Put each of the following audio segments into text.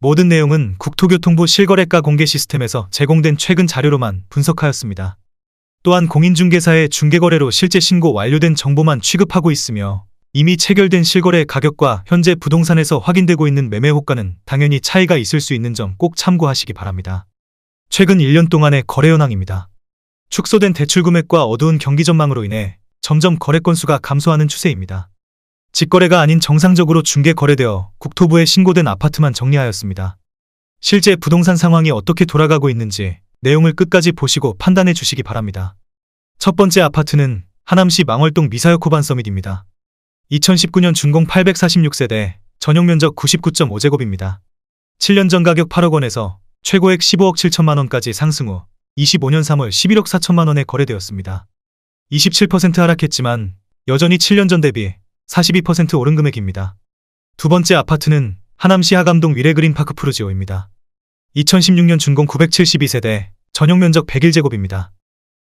모든 내용은 국토교통부 실거래가 공개 시스템에서 제공된 최근 자료로만 분석하였습니다. 또한 공인중개사의 중개거래로 실제 신고 완료된 정보만 취급하고 있으며 이미 체결된 실거래 가격과 현재 부동산에서 확인되고 있는 매매 호가는 당연히 차이가 있을 수 있는 점 꼭 참고하시기 바랍니다. 최근 1년 동안의 거래 현황입니다. 축소된 대출 금액과 어두운 경기 전망으로 인해 점점 거래 건수가 감소하는 추세입니다. 직거래가 아닌 정상적으로 중개 거래되어 국토부에 신고된 아파트만 정리하였습니다. 실제 부동산 상황이 어떻게 돌아가고 있는지 내용을 끝까지 보시고 판단해 주시기 바랍니다. 첫 번째 아파트는 하남시 망월동 미사역 호반서밋입니다. 2019년 준공 846세대, 전용 면적 99.5제곱입니다. 7년 전 가격 8억 원에서 최고액 15억 7천만 원까지 상승 후 25년 3월 11억 4천만 원에 거래되었습니다. 27% 하락했지만 여전히 7년 전 대비 42% 오른 금액입니다. 두 번째 아파트는 하남시 하감동 위례그린파크 푸르지오입니다. 2016년 준공 972세대, 전용 면적 101제곱입니다.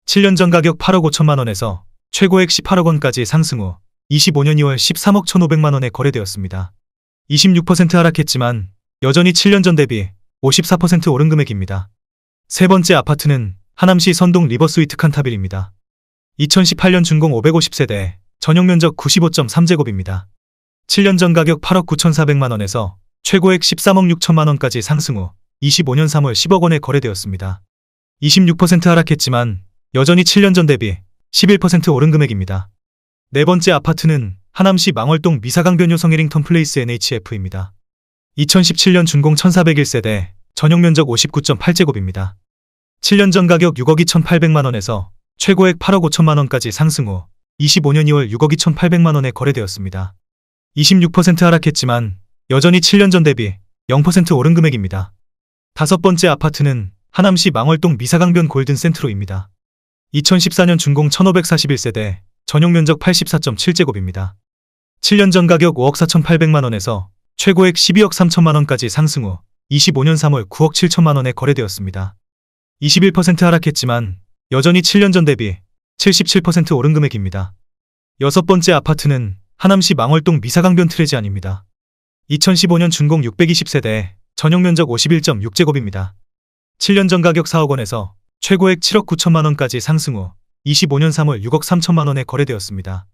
7년 전 가격 8억 5천만 원에서 최고액 18억 원까지 상승 후 25년 2월 13억 1,500만 원에 거래되었습니다. 26% 하락했지만 여전히 7년 전 대비 54% 오른 금액입니다. 세 번째 아파트는 하남시 선동 리버스위트 칸타빌입니다. 2018년 준공 550세대, 전용 면적 95.3제곱입니다. 7년 전 가격 8억 9,400만 원에서 최고액 13억 6천만 원까지 상승 후 25년 3월 10억 원에 거래되었습니다. 26% 하락했지만 여전히 7년 전 대비 11% 오른 금액입니다. 네 번째 아파트는 하남시 망월동 미사강변요 성해링턴 플레이스 NHF입니다. 2017년 준공 1401세대, 전용 면적 59.8제곱입니다. 7년 전 가격 6억 2,800만 원에서 최고액 8억 5천만 원까지 상승 후 25년 2월 6억 2,800만 원에 거래되었습니다. 26% 하락했지만 여전히 7년 전 대비 0% 오른 금액입니다. 다섯 번째 아파트는 하남시 망월동 미사강변 골든 센트로입니다. 2014년 준공 1541세대, 전용 면적 84.7제곱입니다. 7년 전 가격 5억 4,800만 원에서 최고액 12억 3천만 원까지 상승 후 25년 3월 9억 7천만 원에 거래되었습니다. 21% 하락했지만 여전히 7년 전 대비 77% 오른 금액입니다. 여섯 번째 아파트는 하남시 망월동 미사강변 트레지안입니다. 2015년 준공 620세대, 전용 면적 51.6제곱입니다. 7년 전 가격 4억 원에서 최고액 7억 9천만 원까지 상승 후 25년 3월 6억 3천만 원에 거래되었습니다.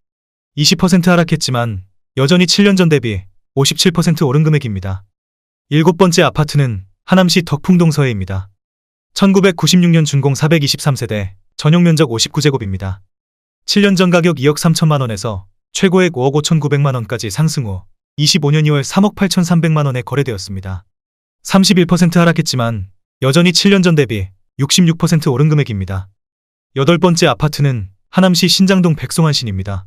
20% 하락했지만 여전히 7년 전 대비 57% 오른 금액입니다. 일곱 번째 아파트는 하남시 덕풍동 서해입니다. 1996년 준공 423세대, 전용 면적 59제곱입니다. 7년 전 가격 2억 3천만 원에서 최고액 5억 5,900만 원까지 상승 후 25년 2월 3억 8,300만 원에 거래되었습니다. 31% 하락했지만 여전히 7년 전 대비 66% 오른 금액입니다. 여덟 번째 아파트는 하남시 신장동 백송한신입니다.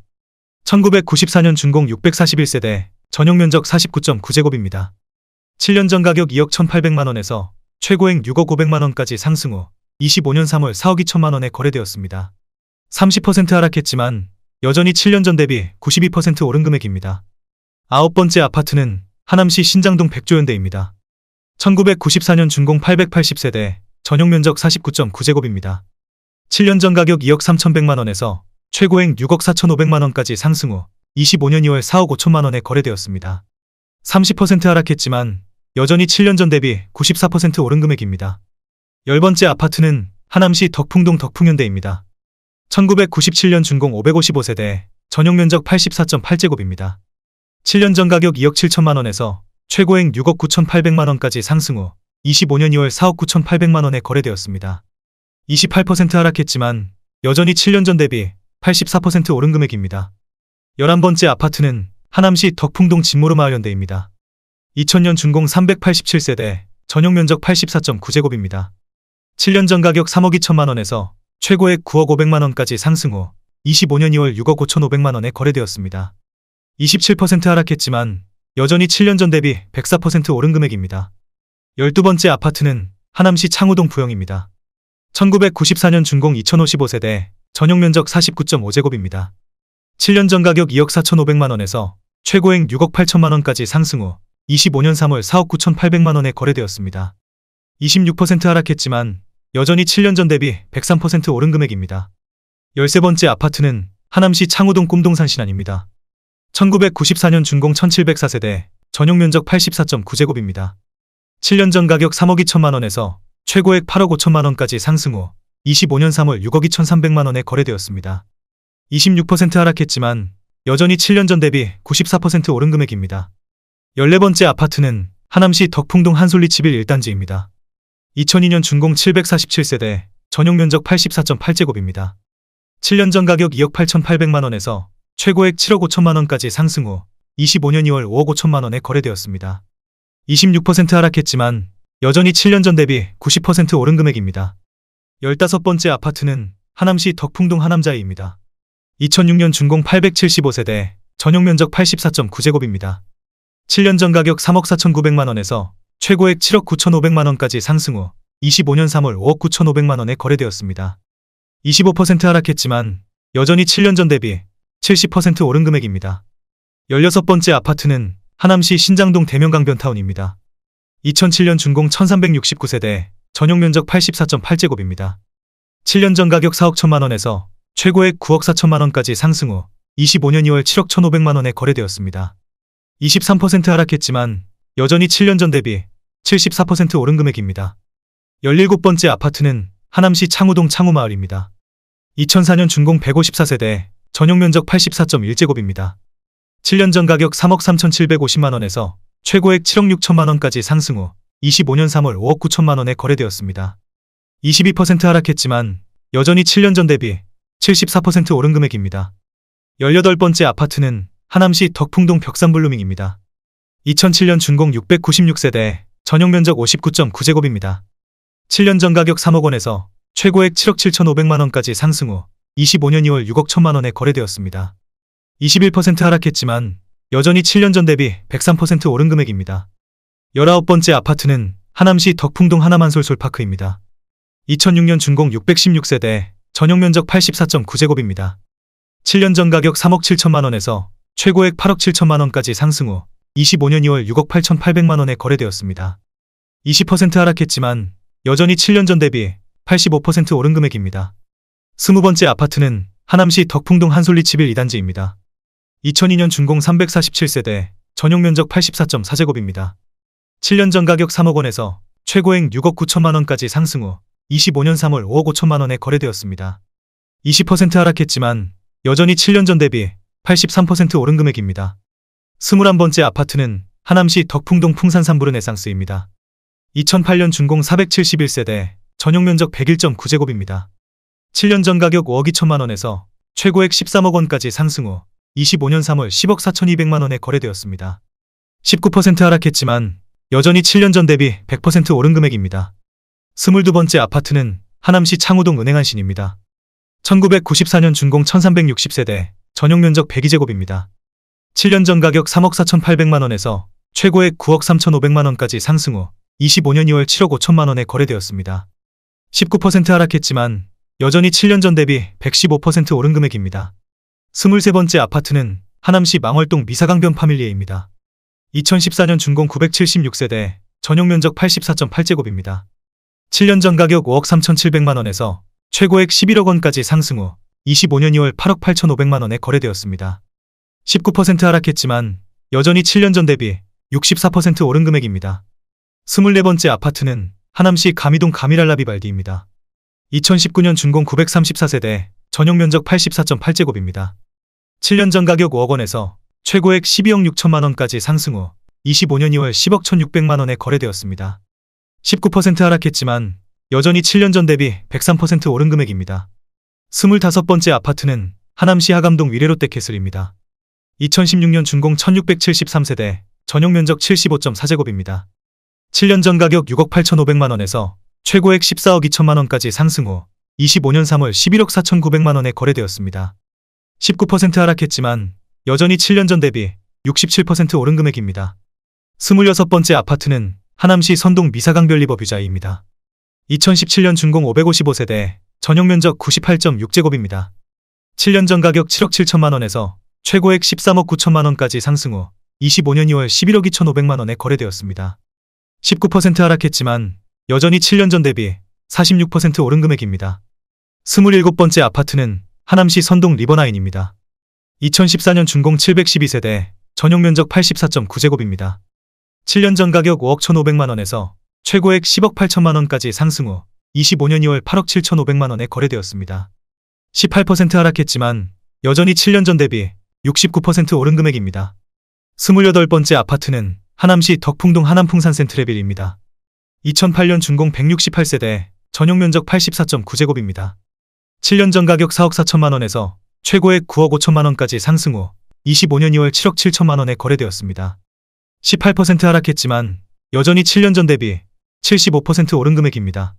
1994년 준공 641세대, 전용 면적 49.9제곱입니다. 7년 전 가격 2억 1,800만 원에서 최고액 6억 500만 원까지 상승 후 25년 3월 4억 2천만 원에 거래되었습니다. 30% 하락했지만 여전히 7년 전 대비 92% 오른 금액입니다. 아홉 번째 아파트는 하남시 신장동 백조현대입니다. 1994년 준공 880세대, 전용 면적 49.9제곱입니다. 7년 전 가격 2억 3,100만 원에서 최고액 6억 4,500만 원까지 상승 후 25년 2월 4억 5천만 원에 거래되었습니다. 30% 하락했지만 여전히 7년 전 대비 94% 오른 금액입니다. 열 번째 아파트는 하남시 덕풍동 덕풍현대입니다. 1997년 준공 555세대, 전용 면적 84.8제곱입니다. 7년 전 가격 2억 7천만 원에서 최고액 6억 9,800만 원까지 상승 후 25년 2월 4억 9,800만 원에 거래되었습니다. 28% 하락했지만 여전히 7년 전 대비 84% 오른 금액입니다. 11번째 아파트는 하남시 덕풍동 진모르마을현대입니다. 2000년 준공 387세대, 전용 면적 84.9제곱입니다. 7년 전 가격 3억 2천만 원에서 최고액 9억 500만 원까지 상승 후 25년 2월 6억 5,500만 원에 거래되었습니다. 27% 하락했지만 여전히 7년 전 대비 104% 오른 금액입니다. 12번째 아파트는 하남시 창우동 부영입니다. 1994년 준공 2055세대, 전용 면적 49.5제곱입니다. 7년 전 가격 2억 4,500만 원에서 최고액 6억 8천만 원까지 상승 후 25년 3월 4억 9,800만 원에 거래되었습니다. 26% 하락했지만 여전히 7년 전 대비 103% 오른 금액입니다. 13번째 아파트는 하남시 창우동 꿈동산신안입니다. 1994년 준공 1704세대, 전용 면적 84.9제곱입니다. 7년 전 가격 3억 2천만 원에서 최고액 8억 5천만 원까지 상승 후 25년 3월 6억 2,300만 원에 거래되었습니다. 26% 하락했지만 여전히 7년 전 대비 94% 오른 금액입니다. 14번째 아파트는 하남시 덕풍동 한솔리치빌 1단지입니다. 2002년 준공 747세대, 전용 면적 84.8제곱입니다. 7년 전 가격 2억 8,800만 원에서 최고액 7억 5천만 원까지 상승 후 25년 2월 5억 5천만 원에 거래되었습니다. 26% 하락했지만 여전히 7년 전 대비 90% 오른 금액입니다. 15번째 아파트는 하남시 덕풍동 하남자이입니다. 2006년 준공 875세대, 전용 면적 84.9제곱입니다. 7년 전 가격 3억 4,900만 원에서 최고액 7억 9,500만 원까지 상승 후 25년 3월 5억 9,500만 원에 거래되었습니다. 25% 하락했지만 여전히 7년 전 대비 70% 오른 금액입니다. 16번째 아파트는 하남시 신장동 대명강변타운입니다. 2007년 준공 1369세대, 전용 면적 84.8제곱입니다. 7년 전 가격 4억 1천만 원에서 최고액 9억 4천만 원까지 상승 후 25년 2월 7억 1,500만 원에 거래되었습니다. 23% 하락했지만 여전히 7년 전 대비 74% 오른 금액입니다. 17번째 아파트는 하남시 창우동 창우마을입니다. 2004년 준공 154세대, 전용 면적 84.1제곱입니다. 7년 전 가격 3억 3,750만 원에서 최고액 7억 6천만 원까지 상승 후 25년 3월 5억 9천만 원에 거래되었습니다. 22% 하락했지만 여전히 7년 전 대비 74% 오른 금액입니다. 18번째 아파트는 하남시 덕풍동 벽산블루밍입니다. 2007년 준공 696세대, 전용 면적 59.9제곱입니다. 7년 전 가격 3억 원에서 최고액 7억 7,500만 원까지 상승 후 25년 2월 6억 1천만 원에 거래되었습니다. 21% 하락했지만 여전히 7년 전 대비 103% 오른 금액입니다. 19번째 아파트는 하남시 덕풍동 하남한솔솔파크입니다. 2006년 준공 616세대, 전용 면적 84.9제곱입니다. 7년 전 가격 3억 7천만 원에서 최고액 8억 7천만 원까지 상승 후 25년 2월 6억 8,800만 원에 거래되었습니다. 20% 하락했지만 여전히 7년 전 대비 85% 오른 금액입니다. 20번째 아파트는 하남시 덕풍동 한솔리치빌 2단지입니다. 2002년 준공 347세대, 전용 면적 84.4제곱입니다. 7년 전 가격 3억 원에서 최고액 6억 9천만 원까지 상승 후 25년 3월 5억 5천만 원에 거래되었습니다. 20% 하락했지만 여전히 7년 전 대비 83% 오른 금액입니다. 21번째 아파트는 하남시 덕풍동 풍산삼부르네상스입니다. 2008년 준공 471세대, 전용 면적 101.9제곱입니다. 7년 전 가격 5억 2천만 원에서 최고액 13억 원까지 상승 후 25년 3월 10억 4,200만 원에 거래되었습니다. 19% 하락했지만 여전히 7년 전 대비 100% 오른 금액입니다. 22번째 아파트는 하남시 창우동 은행한신입니다. 1994년 준공 1360세대, 전용 면적 102제곱입니다. 7년 전 가격 3억 4,800만 원에서 최고액 9억 3,500만 원까지 상승 후 25년 2월 7억 5천만 원에 거래되었습니다. 19% 하락했지만 여전히 7년 전 대비 115% 오른 금액입니다. 23번째 아파트는 하남시 망월동 미사강변 파밀리에입니다. 2014년 준공 976세대, 전용 면적 84.8제곱입니다. 7년 전 가격 5억 3,700만 원에서 최고액 11억 원까지 상승 후 25년 2월 8억 8,500만 원에 거래되었습니다. 19% 하락했지만 여전히 7년 전 대비 64% 오른 금액입니다. 24번째 아파트는 하남시 가미동 가미랄라비발디입니다. 2019년 준공 934세대, 전용 면적 84.8제곱입니다. 7년 전 가격 5억 원에서 최고액 12억 6천만 원까지 상승 후 25년 2월 10억 1,600만 원에 거래되었습니다. 19% 하락했지만 여전히 7년 전 대비 103% 오른 금액입니다. 25번째 아파트는 하남시 하감동 위례롯데캐슬입니다. 2016년 준공 1673세대, 전용 면적 75.4제곱입니다. 7년 전 가격 6억 8,500만 원에서 최고액 14억 2천만 원까지 상승 후 25년 3월 11억 4,900만 원에 거래되었습니다. 19% 하락했지만 여전히 7년 전 대비 67% 오른 금액입니다. 26번째 아파트는 하남시 선동 미사강변 리버뷰자이입니다. 2017년 준공 555세대, 전용 면적 98.6제곱입니다. 7년 전 가격 7억 7천만 원에서 최고액 13억 9천만 원까지 상승 후 25년 2월 11억 2,500만 원에 거래되었습니다. 19% 하락했지만 여전히 7년 전 대비 46% 오른 금액입니다. 27번째 아파트는 하남시 선동 리버나인입니다. 2014년 준공 712세대, 전용 면적 84.9제곱입니다. 7년 전 가격 5억 1,500만 원에서 최고액 10억 8천만 원까지 상승 후 25년 2월 8억 7,500만 원에 거래되었습니다. 18% 하락했지만 여전히 7년 전 대비 69% 오른 금액입니다. 28번째 아파트는 하남시 덕풍동 하남풍산 센트레빌입니다. 2008년 준공 168세대, 전용 면적 84.9제곱입니다. 7년 전 가격 4억 4천만 원에서 최고액 9억 5천만 원까지 상승 후 25년 2월 7억 7천만 원에 거래되었습니다. 18% 하락했지만 여전히 7년 전 대비 75% 오른 금액입니다.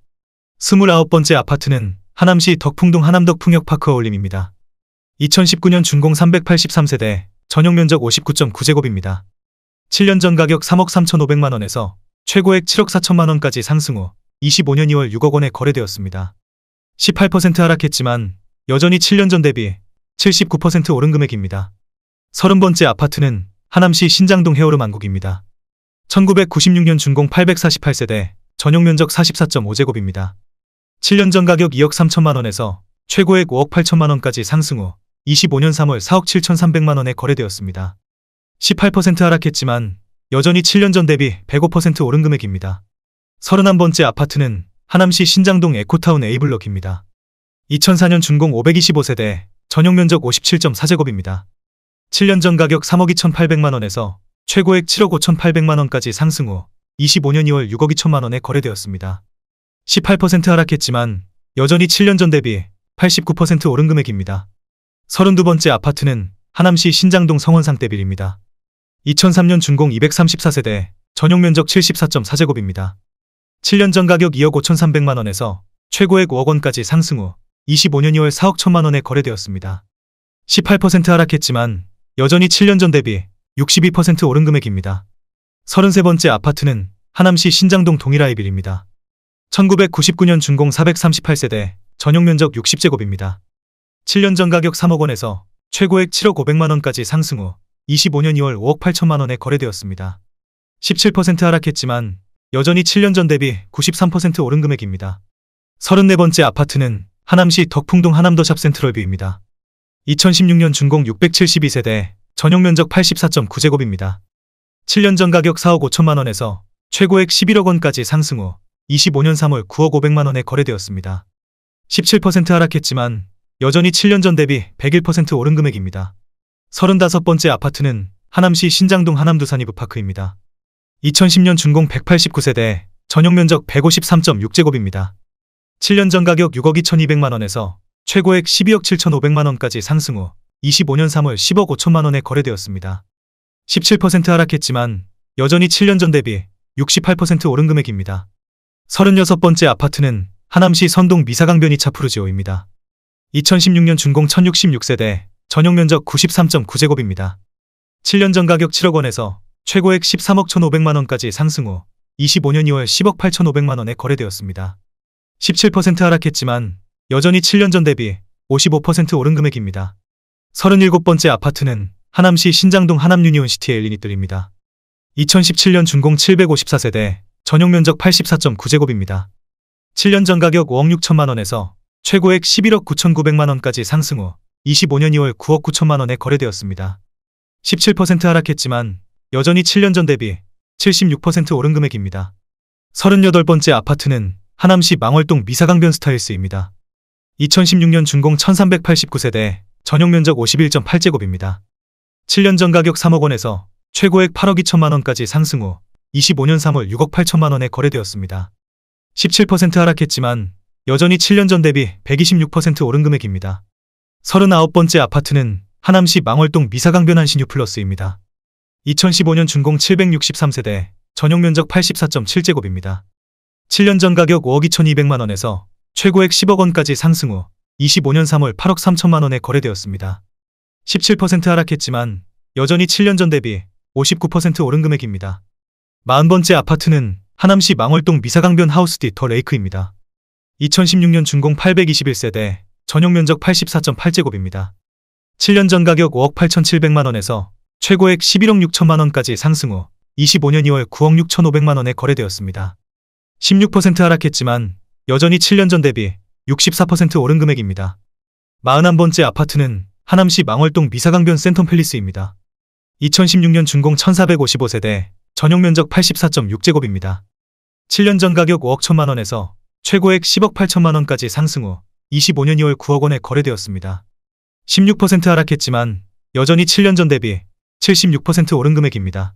29번째 아파트는 하남시 덕풍동 하남덕풍역파크 어울림입니다. 2019년 준공 383세대, 전용 면적 59.9제곱입니다. 7년 전 가격 3억 3,500만 원에서 최고액 7억 4천만 원까지 상승 후 25년 2월 6억 원에 거래되었습니다. 18% 하락했지만 여전히 7년 전 대비 79% 오른 금액입니다. 30번째 아파트는 하남시 신장동 헤어룸 안국입니다. 1996년 준공 848세대, 전용 면적 44.5제곱입니다. 7년 전 가격 2억 3천만 원에서 최고액 5억 8천만 원까지 상승 후 25년 3월 4억 7,300만 원에 거래되었습니다. 18% 하락했지만 여전히 7년 전 대비 105% 오른 금액입니다. 31번째 아파트는 하남시 신장동 에코타운 A블럭입니다. 2004년 준공 525세대, 전용 면적 57.4제곱입니다. 7년 전 가격 3억 2,800만 원에서 최고액 7억 5,800만 원까지 상승 후 25년 2월 6억 2천만 원에 거래되었습니다. 18% 하락했지만 여전히 7년 전 대비 89% 오른 금액입니다. 32번째 아파트는 하남시 신장동 성원상대빌입니다. 2003년 준공 234세대, 전용 면적 74.4제곱입니다. 7년 전 가격 2억 5,300만 원에서 최고액 5억 원까지 상승 후 25년 2월 4억 1천만 원에 거래되었습니다. 18% 하락했지만 여전히 7년 전 대비 62% 오른 금액입니다. 33번째 아파트는 하남시 신장동 동일아이빌입니다. 1999년 준공 438세대, 전용 면적 60제곱입니다. 7년 전 가격 3억 원에서 최고액 7억 500만 원까지 상승 후 25년 2월 5억 8천만 원에 거래되었습니다. 17% 하락했지만 여전히 7년 전 대비 93% 오른 금액입니다. 34번째 아파트는 하남시 덕풍동 하남더샵 센트럴뷰입니다. 2016년 준공 672세대, 전용 면적 84.9제곱입니다. 7년 전 가격 4억 5천만 원에서 최고액 11억 원까지 상승 후 25년 3월 9억 500만 원에 거래되었습니다. 17% 하락했지만 여전히 7년 전 대비 101% 오른 금액입니다. 35번째 아파트는 하남시 신장동 하남두산 이브파크입니다. 2010년 준공 189세대, 전용 면적 153.6제곱입니다. 7년 전 가격 6억 2,200만 원에서 최고액 12억 7,500만 원까지 상승 후 25년 3월 10억 5천만 원에 거래되었습니다. 17% 하락했지만 여전히 7년 전 대비 68% 오른 금액입니다. 36번째 아파트는 하남시 선동 미사강변이 차프루지오입니다. 2016년 준공 1066세대, 전용 면적 93.9제곱입니다. 7년 전 가격 7억 원에서 최고액 13억 1,500만 원까지 상승 후 25년 2월 10억 8,500만 원에 거래되었습니다. 17% 하락했지만 여전히 7년 전 대비 55% 오른 금액입니다. 37번째 아파트는 하남시 신장동 하남유니온시티 엘리니뜰입니다. 2017년 준공 754세대, 전용 면적 84.9제곱입니다. 7년 전 가격 5억 6천만 원에서 최고액 11억 9,900만 원까지 상승 후 25년 2월 9억 9천만 원에 거래되었습니다. 17% 하락했지만 여전히 7년 전 대비 76% 오른 금액입니다. 38번째 아파트는 하남시 망월동 미사강변 스타일스입니다. 2016년 준공 1389세대, 전용 면적 51.8제곱입니다. 7년 전 가격 3억 원에서 최고액 8억 2천만 원까지 상승 후 25년 3월 6억 8천만 원에 거래되었습니다. 17% 하락했지만 여전히 7년 전 대비 126% 오른 금액입니다. 39번째 아파트는 하남시 망월동 미사강변 한신유 플러스입니다. 2015년 준공 763세대, 전용 면적 84.7제곱입니다. 7년 전 가격 5억 2,200만 원에서 최고액 10억 원까지 상승 후 25년 3월 8억 3천만 원에 거래되었습니다. 17% 하락했지만 여전히 7년 전 대비 59% 오른 금액입니다. 40번째 아파트는 하남시 망월동 미사강변 하우스디 더 레이크입니다. 2016년 준공 821세대, 전용 면적 84.8제곱입니다. 7년 전 가격 5억 8,700만 원에서 최고액 11억 6천만 원까지 상승 후 25년 2월 9억 6,500만 원에 거래되었습니다. 16% 하락했지만 여전히 7년 전 대비 64% 오른 금액입니다. 41번째 아파트는 하남시 망월동 미사강변 센텀팰리스입니다. 2016년 준공 1455세대, 전용 면적 84.6제곱입니다. 7년 전 가격 5억 1천만 원에서 최고액 10억 8천만 원까지 상승 후 25년 2월 9억 원에 거래되었습니다. 16% 하락했지만 여전히 7년 전 대비 76% 오른 금액입니다.